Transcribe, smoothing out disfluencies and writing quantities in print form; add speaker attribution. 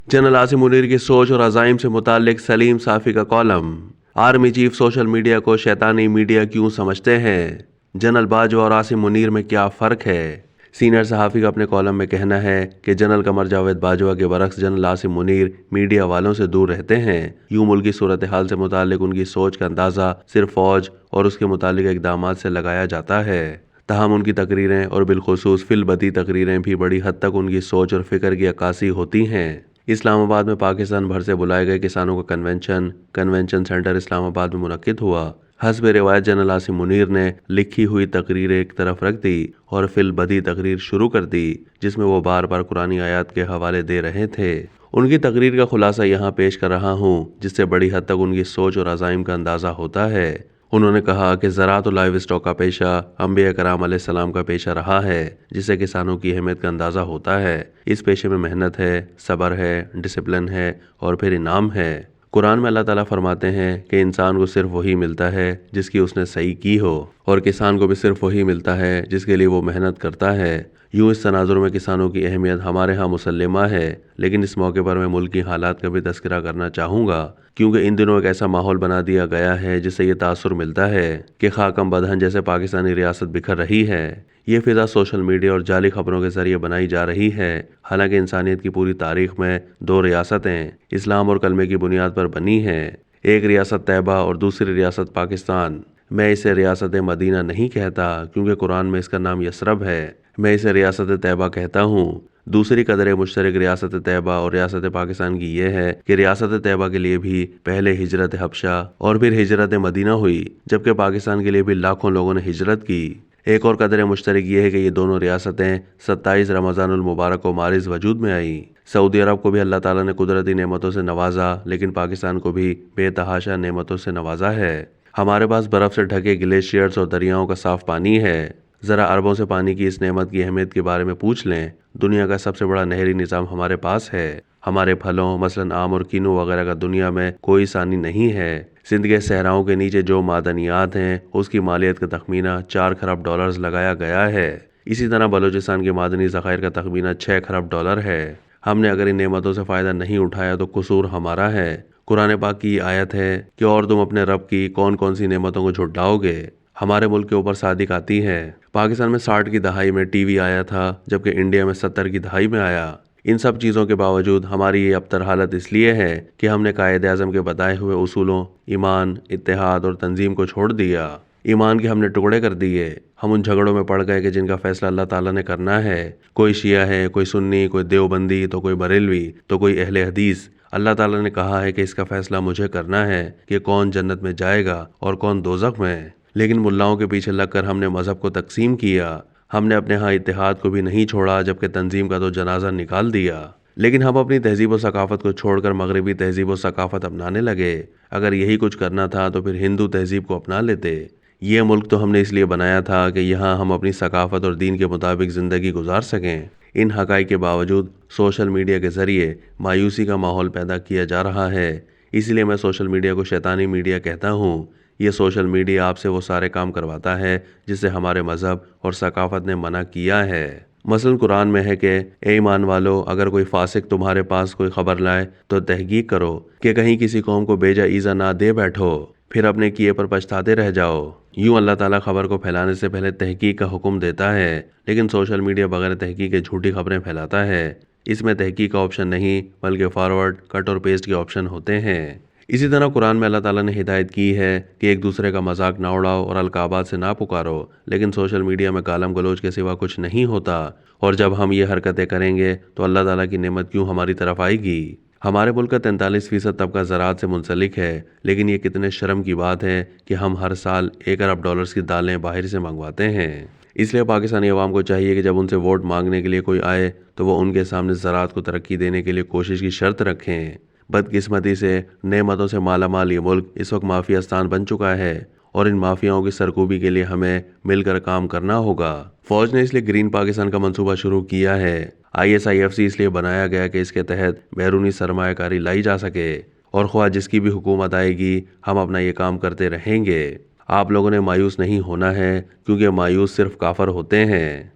Speaker 1: General Asim Munir की सोच और अज़ाइम से मुताल्लिक सलीम साफ़ी का column. Army chief social media को शैतानी मीडिया क्यों समझते हैं? जनरल बाजवा और आसिम मुनीर में क्या फ़र्क है? सीनियर सहाफ़ी का अपने कॉलम में कहना है कि जनरल कमर जावेद बाजवा के बरक्स जनरल आसिम मुनीर मीडिया वालों से दूर रहते हैं। यूं मुल्की सूरत हाल से मुताल्लिक उनकी सोच का अंदाज़ा सिर्फ फ़ौज और उसके मुताल्लिक इक़दामात से लगाया जाता है। तहम उनकी तकरीरें और बिलखुसूस फिलबदी तकरीरें भी बड़ी हद तक उनकी सोच और फ़िक्र की अक्कासी होती हैं। इस्लामाबाद में पाकिस्तान भर से बुलाए गए किसानों का कन्वेंशन सेंटर इस्लामाबाद में मुनक्किद हुआ। हस्ब रिवायत जनरल आसिम मुनीर ने लिखी हुई तकरीरें एक तरफ रख दी और फिलबदी तकरीर शुरू कर दी, जिसमें वो बार बार कुरानी आयत के हवाले दे रहे थे। उनकी तकरीर का खुलासा यहाँ पेश कर रहा हूँ, जिससे बड़ी हद तक उनकी सोच और अज़ाइम का अंदाज़ा होता है। उन्होंने कहा कि ज़राअत और लाइव स्टॉक का पेशा अंबिया कराम अलैहिस्सलाम का पेशा रहा है, जिससे किसानों की अहमियत का अंदाज़ा होता है। इस पेशे में मेहनत है, सब्र है, डिसिप्लिन है और फिर इनाम है। कुरान में अल्लाह ताला फरमाते हैं कि इंसान को सिर्फ वही मिलता है जिसकी उसने सही की हो, और किसान को भी सिर्फ वही मिलता है जिसके लिए वो मेहनत करता है। यूँ इस तनाजुर में किसानों की अहमियत हमारे यहाँ मुसल्लमा है, लेकिन इस मौके पर मैं मुल्क की हालात का भी तज़किरा करना चाहूँगा, क्योंकि इन दिनों एक ऐसा माहौल बना दिया गया है जिससे ये तासुर मिलता है कि खाकम बदहन जैसे पाकिस्तानी रियासत बिखर रही है। ये फिजा सोशल मीडिया और जाली खबरों के जरिए बनाई जा रही है। हालांकि इंसानियत की पूरी तारीख में दो रियासतें इस्लाम और कलमे की बुनियाद पर बनी हैं, एक रियासत तैयबा और दूसरी रियासत पाकिस्तान। मैं इसे रियासत मदीना नहीं कहता, क्योंकि कुरान में इसका नाम यसरब है। मैं इसे रियासत तैयबा कहता हूँ। दूसरी कदर मुश्तरक रियासत तैयबा और रियासत पाकिस्तान की यह है कि रियासत तैयबा के लिए भी पहले हिजरत हबशा और फिर हिजरत मदीना हुई, जबकि पाकिस्तान के लिए भी लाखों लोगों ने हिजरत की। एक और कदर मुश्तरक ये है कि ये दोनों रियासतें 27 रमज़ानुल मुबारक को मारिज वजूद में आई। सऊदी अरब को भी अल्लाह ताला ने कुदरती नेमतों से नवाजा, लेकिन पाकिस्तान को भी बेतहाशा नेमतों से नवाजा है। हमारे पास बर्फ़ से ढके ग्लेशियर्स और दरियाओं का साफ पानी है। ज़रा अरबों से पानी की इस नेमत की अहमियत के बारे में पूछ लें। दुनिया का सबसे बड़ा नहरी निज़ाम हमारे पास है। हमारे फलों मसलन आम और कीनू वगैरह का दुनिया में कोई सानी नहीं है। सिंध के सहराओं के नीचे जो मादनियात हैं, उसकी मालियत का तखमीना 4 खरब डॉलर्स लगाया गया है। इसी तरह बलूचिस्तान के मादनी ज़खायर का तखमीना 6 खरब डॉलर है। हमने अगर इन नेमतों से फ़ायदा नहीं उठाया तो कसूर हमारा है। कुरान पाक की आयत है कि और तुम अपने रब की कौन कौन सी नेमतों को झुटलाओगे। हमारे मुल्क के ऊपर सादिक आती है। पाकिस्तान में 60 की दहाई में टीवी आया था, जबकि इंडिया में 70 की दहाई में आया। इन सब चीज़ों के बावजूद हमारी ये अबतर हालत इसलिए है कि हमने कायदे आज़म के बताए हुए उसूलों ईमान, इत्तेहाद और तंजीम को छोड़ दिया। ईमान के हमने टुकड़े कर दिए। हम उन झगड़ों में पड़ गए कि जिनका फैसला अल्लाह ताला ने करना है। कोई शिया है, कोई सुन्नी, कोई देवबंदी, तो कोई बरेलवी, तो कोई अहले हदीस। अल्लाह ताला ने कहा है कि इसका फैसला मुझे करना है कि कौन जन्नत में जाएगा और कौन दोज़ख में। लेकिन मुल्लाओं के पीछे लगकर हमने मजहब को तकसीम किया। हमने अपने यहाँ इत्तेहाद को भी नहीं छोड़ा, जबकि तंजीम का तो जनाजा निकाल दिया। लेकिन हम अपनी तहजीब व सकाफ़त को छोड़कर मगरबी तहजीब व सकाफ़त अपनाने लगे। अगर यही कुछ करना था तो फिर हिंदू तहजीब को अपना लेते। ये मुल्क तो हमने इसलिए बनाया था कि यहाँ हम अपनी सकाफ़त और दीन के मुताबिक ज़िंदगी गुजार सकें। इन हक़ाइक़ के बावजूद सोशल मीडिया के ज़रिए मायूसी का माहौल पैदा किया जा रहा है। इसलिए मैं सोशल मीडिया को शैतानी मीडिया कहता हूँ। ये सोशल मीडिया आपसे वो सारे काम करवाता है जिससे हमारे मज़हब और सकाफ़त ने मना किया है। मसलन कुरान में है कि ए ईमान वालो, अगर कोई फासिक तुम्हारे पास कोई खबर लाए तो तहकीक करो कि कहीं किसी कौम को बेजा ईज़ा ना दे बैठो, फिर अपने किए पर पछताते रह जाओ। यूँ अल्लाह ताला खबर को फैलाने से पहले तहकीक का हुक्म देता है, लेकिन सोशल मीडिया बगैर तहकीक के झूठी खबरें फैलाता है। इसमें तहकीक का ऑप्शन नहीं, बल्कि फॉरवर्ड, कट और पेस्ट के ऑप्शन होते हैं। इसी तरह कुरान में अल्लाह ताला ने हिदायत की है कि एक दूसरे का मजाक ना उड़ाओ और अलकाबात से ना पुकारो, लेकिन सोशल मीडिया में गालम गलोच के सिवा कुछ नहीं होता। और जब हम ये हरकतें करेंगे तो अल्लाह ताला की नेमत क्यों हमारी तरफ आएगी। हमारे मुल्क का 43% तबका ज़राअत से मुंसलिक है, लेकिन ये कितने शर्म की बात है कि हम हर साल 1 अरब डॉलर्स की दालें बाहर से मंगवाते हैं। इसलिए पाकिस्तानी अवाम को चाहिए कि जब उनसे वोट मांगने के लिए कोई आए तो वो उनके सामने ज़राअत को तरक्की देने के लिए कोशिश की शर्त रखें। बदकिस्मती से नेमतों से मालामाल ये मुल्क इस वक्त माफियास्तान बन चुका है, और इन माफियाओं की सरकूबी के लिए हमें मिलकर काम करना होगा। फौज ने इसलिए ग्रीन पाकिस्तान का मंसूबा शुरू किया है। ISIFC इसलिए बनाया गया कि इसके तहत बैरूनी सरमायाकारी लाई जा सके, और ख्वाह जिसकी भी हुकूमत आएगी हम अपना ये काम करते रहेंगे। आप लोगों ने मायूस नहीं होना है, क्योंकि मायूस सिर्फ काफर होते हैं।